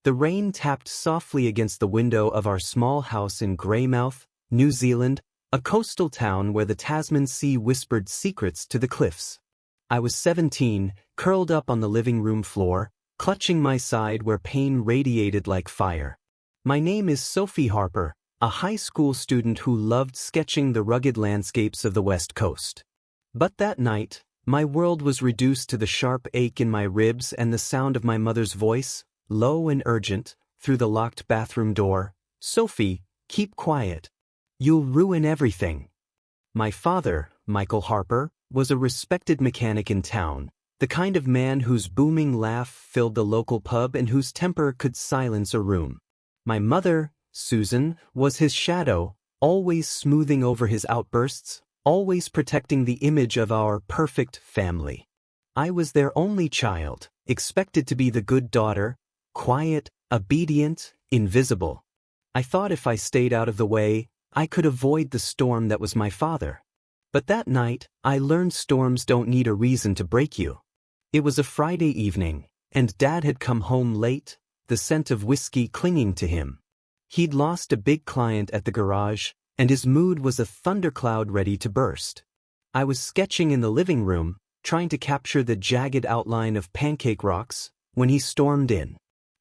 The rain tapped softly against the window of our small house in Greymouth, New Zealand, a coastal town where the Tasman Sea whispered secrets to the cliffs. I was 17, curled up on the living room floor, clutching my side where pain radiated like fire. My name is Sophie Harper, a high school student who loved sketching the rugged landscapes of the West Coast. But that night, my world was reduced to the sharp ache in my ribs and the sound of my mother's voice, low and urgent, through the locked bathroom door. "Sophie, keep quiet. You'll ruin everything." My father, Michael Harper, was a respected mechanic in town, the kind of man whose booming laugh filled the local pub and whose temper could silence a room. My mother, Susan, was his shadow, always smoothing over his outbursts, always protecting the image of our perfect family. I was their only child, expected to be the good daughter, quiet, obedient, invisible. I thought if I stayed out of the way, I could avoid the storm that was my father. But that night, I learned storms don't need a reason to break you. It was a Friday evening, and Dad had come home late, the scent of whiskey clinging to him. He'd lost a big client at the garage, and his mood was a thundercloud ready to burst. I was sketching in the living room, trying to capture the jagged outline of pancake rocks, when he stormed in.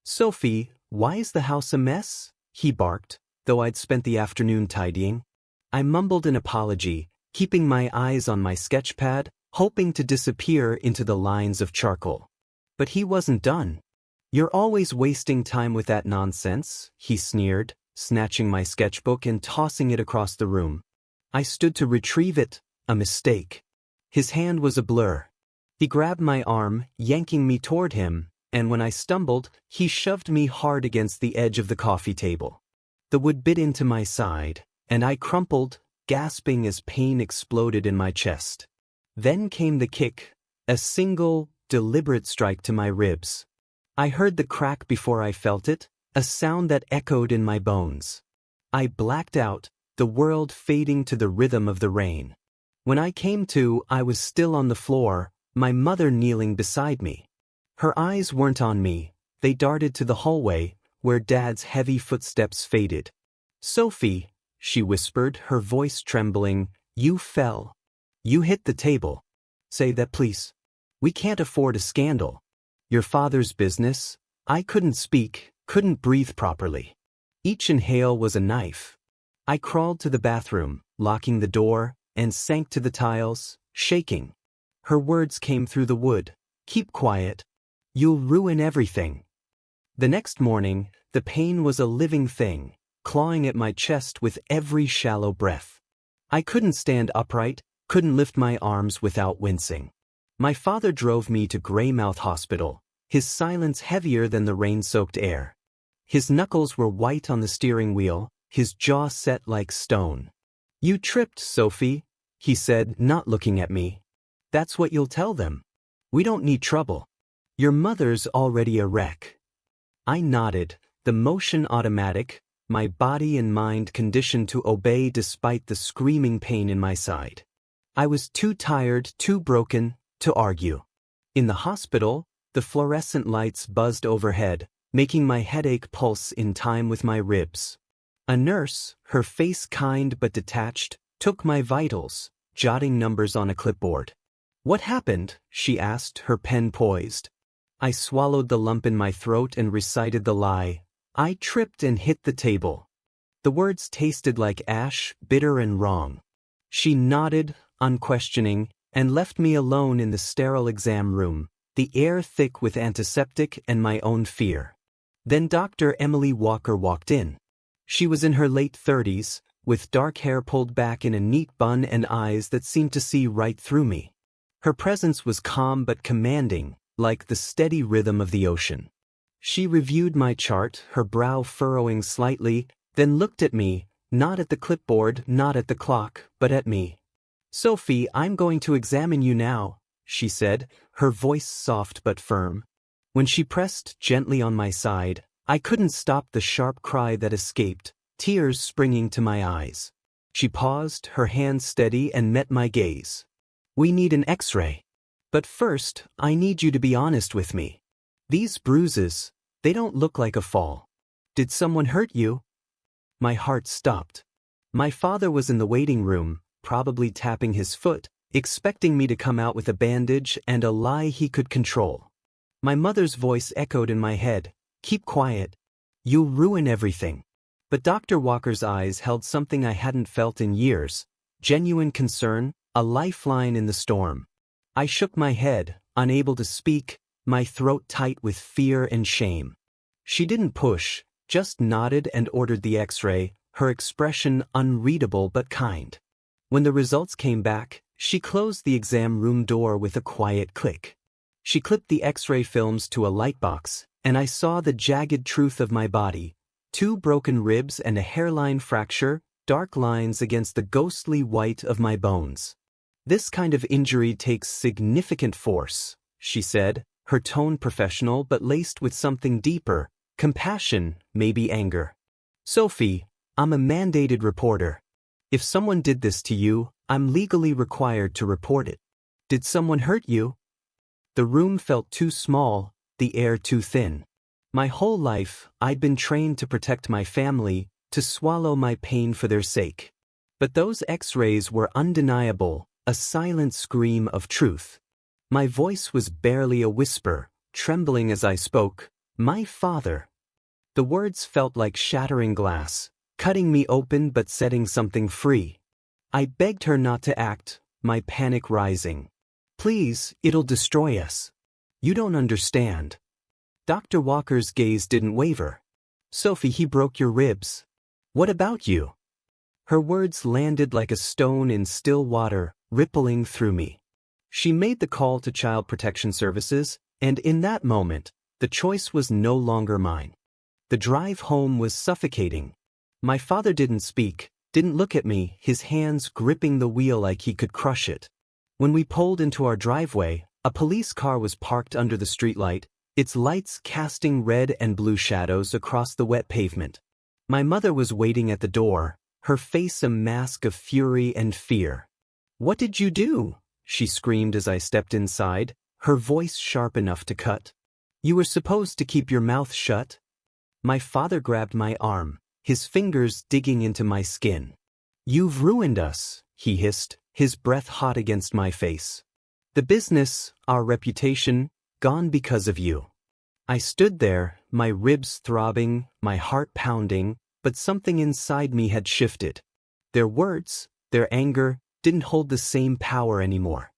"Sophie, why is the house a mess?" he barked, though I'd spent the afternoon tidying. I mumbled an apology, keeping my eyes on my sketchpad, hoping to disappear into the lines of charcoal. But he wasn't done. "You're always wasting time with that nonsense," he sneered, snatching my sketchbook and tossing it across the room. I stood to retrieve it, a mistake. His hand was a blur. He grabbed my arm, yanking me toward him, and when I stumbled, he shoved me hard against the edge of the coffee table. The wood bit into my side, and I crumpled, gasping as pain exploded in my chest. Then came the kick, a single, deliberate strike to my ribs. I heard the crack before I felt it, a sound that echoed in my bones. I blacked out, the world fading to the rhythm of the rain. When I came to, I was still on the floor, my mother kneeling beside me. Her eyes weren't on me, they darted to the hallway, where Dad's heavy footsteps faded. "Sophie," she whispered, her voice trembling, "you fell. You hit the table. Say that, please. We can't afford a scandal. Your father's business." I couldn't speak, couldn't breathe properly. Each inhale was a knife. I crawled to the bathroom, locking the door, and sank to the tiles, shaking. Her words came through the wood. "Keep quiet. You'll ruin everything." The next morning, the pain was a living thing, clawing at my chest with every shallow breath. I couldn't stand upright, couldn't lift my arms without wincing. My father drove me to Greymouth Hospital, his silence heavier than the rain-soaked air. His knuckles were white on the steering wheel, his jaw set like stone. "You tripped, Sophie," he said, not looking at me. "That's what you'll tell them. We don't need trouble. Your mother's already a wreck." I nodded, the motion automatic, my body and mind conditioned to obey despite the screaming pain in my side. I was too tired, too broken, to argue. In the hospital, the fluorescent lights buzzed overhead, making my headache pulse in time with my ribs. A nurse, her face kind but detached, took my vitals, jotting numbers on a clipboard. "What happened?" she asked, her pen poised. I swallowed the lump in my throat and recited the lie. "I tripped and hit the table." The words tasted like ash, bitter and wrong. She nodded, unquestioning, and left me alone in the sterile exam room, the air thick with antiseptic and my own fear. Then Dr. Emily Walker walked in. She was in her late 30s, with dark hair pulled back in a neat bun and eyes that seemed to see right through me. Her presence was calm but commanding, like the steady rhythm of the ocean. She reviewed my chart, her brow furrowing slightly, then looked at me, not at the clipboard, not at the clock, but at me. "Sophie, I'm going to examine you now," she said, her voice soft but firm. When she pressed gently on my side, I couldn't stop the sharp cry that escaped, tears springing to my eyes. She paused, her hand steady, and met my gaze. "We need an X-ray. But first, I need you to be honest with me. These bruises, They don't look like a fall. Did someone hurt you? My heart stopped. My father was in the waiting room, probably tapping his foot, expecting me to come out with a bandage and a lie he could control. My mother's voice echoed in my head, "Keep quiet. You'll ruin everything." But Dr. Walker's eyes held something I hadn't felt in years, genuine concern, a lifeline in the storm. I shook my head, unable to speak, my throat tight with fear and shame. She didn't push, just nodded and ordered the X-ray, her expression unreadable but kind. When the results came back, she closed the exam room door with a quiet click. She clipped the X-ray films to a lightbox, and I saw the jagged truth of my body: 2 broken ribs and a hairline fracture, dark lines against the ghostly white of my bones. "This kind of injury takes significant force," she said, her tone professional but laced with something deeper, compassion, maybe anger. "Sophie, I'm a mandated reporter. If someone did this to you, I'm legally required to report it. Did someone hurt you?" The room felt too small, the air too thin. My whole life, I'd been trained to protect my family, to swallow my pain for their sake. But those X-rays were undeniable, a silent scream of truth. My voice was barely a whisper, trembling as I spoke. "My father." The words felt like shattering glass, cutting me open but setting something free. I begged her not to act, my panic rising. "Please, it'll destroy us. You don't understand." Dr. Walker's gaze didn't waver. "Sophie, he broke your ribs. What about you?" Her words landed like a stone in still water, rippling through me. She made the call to Child Protection Services, and in that moment, the choice was no longer mine. The drive home was suffocating. My father didn't speak, didn't look at me, his hands gripping the wheel like he could crush it. When we pulled into our driveway, a police car was parked under the streetlight, its lights casting red and blue shadows across the wet pavement. My mother was waiting at the door, her face a mask of fury and fear. "What did you do?" she screamed as I stepped inside, her voice sharp enough to cut. "You were supposed to keep your mouth shut." My father grabbed my arm, his fingers digging into my skin. "You've ruined us," he hissed, his breath hot against my face. "The business, our reputation, gone because of you." I stood there, my ribs throbbing, my heart pounding, but something inside me had shifted. Their words, their anger, didn't hold the same power anymore.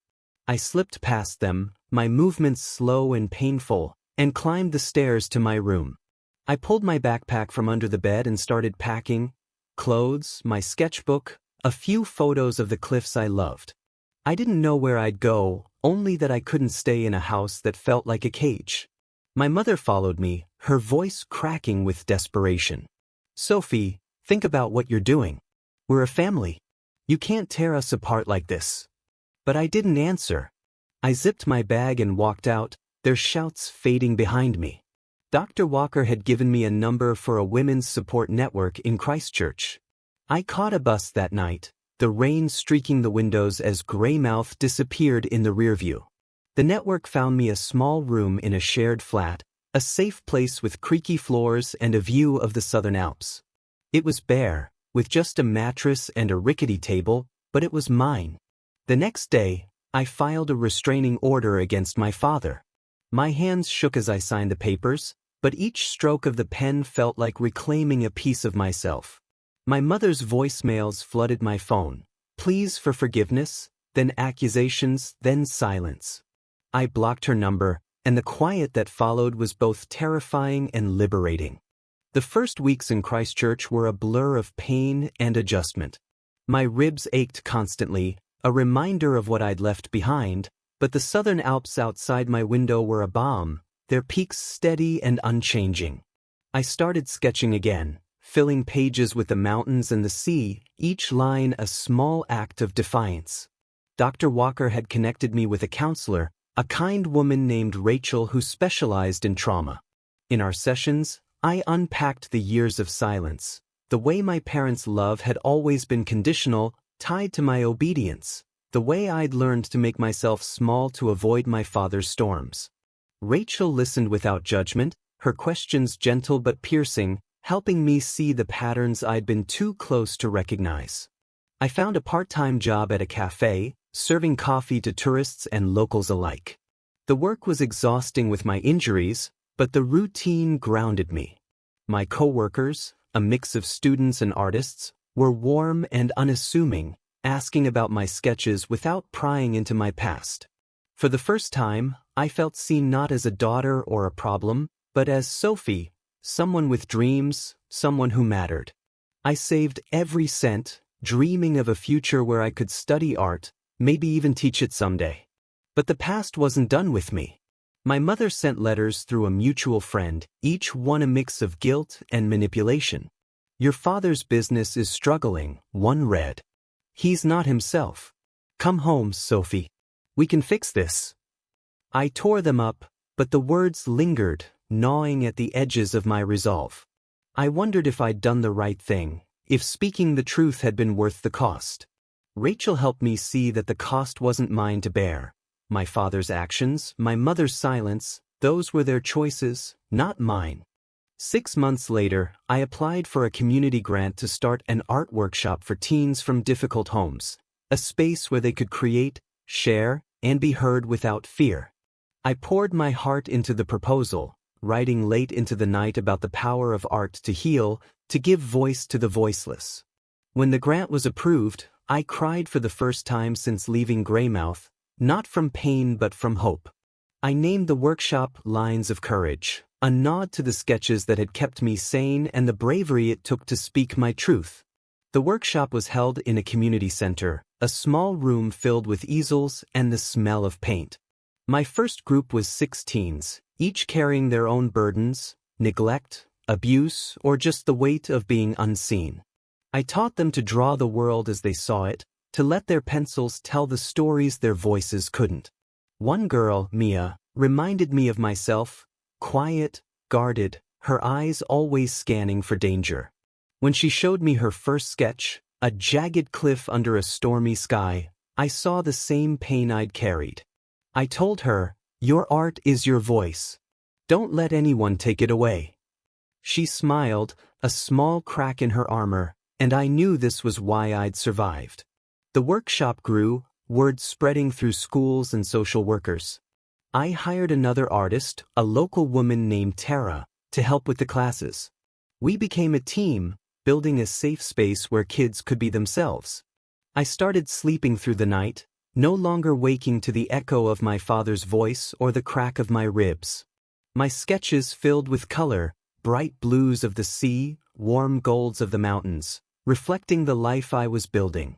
I slipped past them, my movements slow and painful, and climbed the stairs to my room. I pulled my backpack from under the bed and started packing: clothes, my sketchbook, a few photos of the cliffs I loved. I didn't know where I'd go, only that I couldn't stay in a house that felt like a cage. My mother followed me, her voice cracking with desperation. "Sophie, think about what you're doing. We're a family. You can't tear us apart like this." But I didn't answer. I zipped my bag and walked out, their shouts fading behind me. Dr. Walker had given me a number for a women's support network in Christchurch. I caught a bus that night, the rain streaking the windows as Greymouth disappeared in the rearview. The network found me a small room in a shared flat, a safe place with creaky floors and a view of the Southern Alps. It was bare, with just a mattress and a rickety table, but it was mine. The next day, I filed a restraining order against my father. My hands shook as I signed the papers, but each stroke of the pen felt like reclaiming a piece of myself. My mother's voicemails flooded my phone. Pleas for forgiveness, then accusations, then silence. I blocked her number, and the quiet that followed was both terrifying and liberating. The first weeks in Christchurch were a blur of pain and adjustment. My ribs ached constantly, a reminder of what I'd left behind, but the Southern Alps outside my window were a balm, their peaks steady and unchanging. I started sketching again, filling pages with the mountains and the sea, each line a small act of defiance. Dr. Walker had connected me with a counselor, a kind woman named Rachel who specialized in trauma. In our sessions, I unpacked the years of silence, the way my parents' love had always been conditional, tied to my obedience, the way I'd learned to make myself small to avoid my father's storms. Rachel listened without judgment, her questions gentle but piercing, helping me see the patterns I'd been too close to recognize. I found a part-time job at a cafe, serving coffee to tourists and locals alike. The work was exhausting with my injuries, but the routine grounded me. My coworkers, a mix of students and artists, were warm and unassuming, asking about my sketches without prying into my past. For the first time, I felt seen not as a daughter or a problem, but as Sophie, someone with dreams, someone who mattered. I saved every cent, dreaming of a future where I could study art, maybe even teach it someday. But the past wasn't done with me. My mother sent letters through a mutual friend, each one a mix of guilt and manipulation. "Your father's business is struggling," one read. "He's not himself. Come home, Sophie. We can fix this." I tore them up, but the words lingered, gnawing at the edges of my resolve. I wondered if I'd done the right thing, if speaking the truth had been worth the cost. Rachel helped me see that the cost wasn't mine to bear. My father's actions, my mother's silence, those were their choices, not mine. 6 months later, I applied for a community grant to start an art workshop for teens from difficult homes, a space where they could create, share, and be heard without fear. I poured my heart into the proposal, writing late into the night about the power of art to heal, to give voice to the voiceless. When the grant was approved, I cried for the first time since leaving Greymouth, not from pain but from hope. I named the workshop Lines of Courage, a nod to the sketches that had kept me sane and the bravery it took to speak my truth. The workshop was held in a community center, a small room filled with easels and the smell of paint. My first group was 6 teens, each carrying their own burdens, neglect, abuse, or just the weight of being unseen. I taught them to draw the world as they saw it, to let their pencils tell the stories their voices couldn't. One girl, Mia, reminded me of myself, quiet, guarded, her eyes always scanning for danger. When she showed me her first sketch, a jagged cliff under a stormy sky, I saw the same pain I'd carried. I told her, "Your art is your voice. Don't let anyone take it away." She smiled, a small crack in her armor, and I knew this was why I'd survived. The workshop grew, word spreading through schools and social workers. I hired another artist, a local woman named Tara, to help with the classes. We became a team, building a safe space where kids could be themselves. I started sleeping through the night, no longer waking to the echo of my father's voice or the crack of my ribs. My sketches filled with color, bright blues of the sea, warm golds of the mountains, reflecting the life I was building.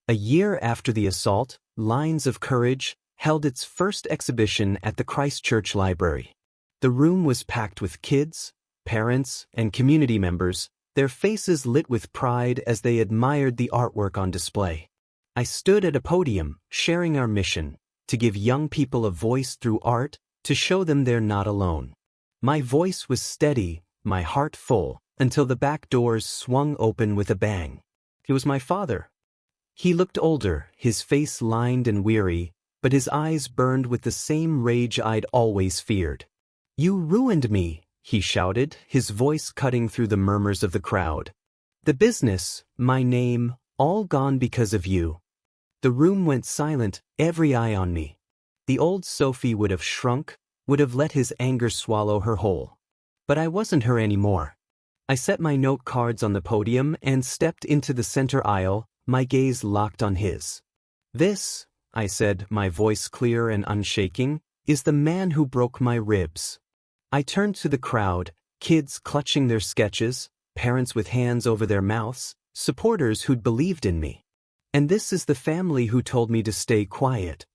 A year after the assault, Lines of Courage held its first exhibition at the Christchurch Library. The room was packed with kids, parents, and community members, their faces lit with pride as they admired the artwork on display. I stood at a podium, sharing our mission, to give young people a voice through art, to show them they're not alone. My voice was steady, my heart full, until the back doors swung open with a bang. It was my father. He looked older, his face lined and weary, but his eyes burned with the same rage I'd always feared. "You ruined me," he shouted, his voice cutting through the murmurs of the crowd. "The business, my name, all gone because of you." The room went silent, every eye on me. The old Sophie would have shrunk, would have let his anger swallow her whole. But I wasn't her anymore. I set my note cards on the podium and stepped into the center aisle, my gaze locked on his. "This," I said, my voice clear and unshaking, "is the man who broke my ribs." I turned to the crowd, kids clutching their sketches, parents with hands over their mouths, supporters who'd believed in me. "And this is the family who told me to stay quiet."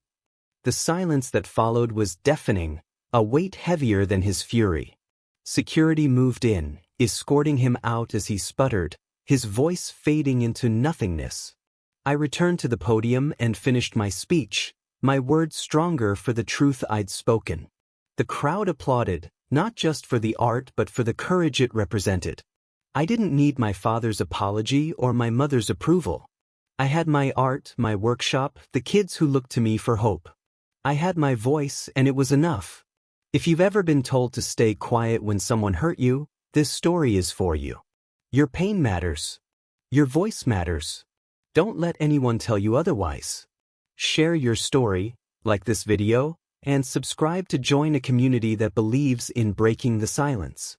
The silence that followed was deafening, a weight heavier than his fury. Security moved in, escorting him out as he sputtered, his voice fading into nothingness. I returned to the podium and finished my speech, my words stronger for the truth I'd spoken. The crowd applauded, not just for the art but for the courage it represented. I didn't need my father's apology or my mother's approval. I had my art, my workshop, the kids who looked to me for hope. I had my voice, and it was enough. If you've ever been told to stay quiet when someone hurt you, this story is for you. Your pain matters. Your voice matters. Don't let anyone tell you otherwise. Share your story, like this video, and subscribe to join a community that believes in breaking the silence.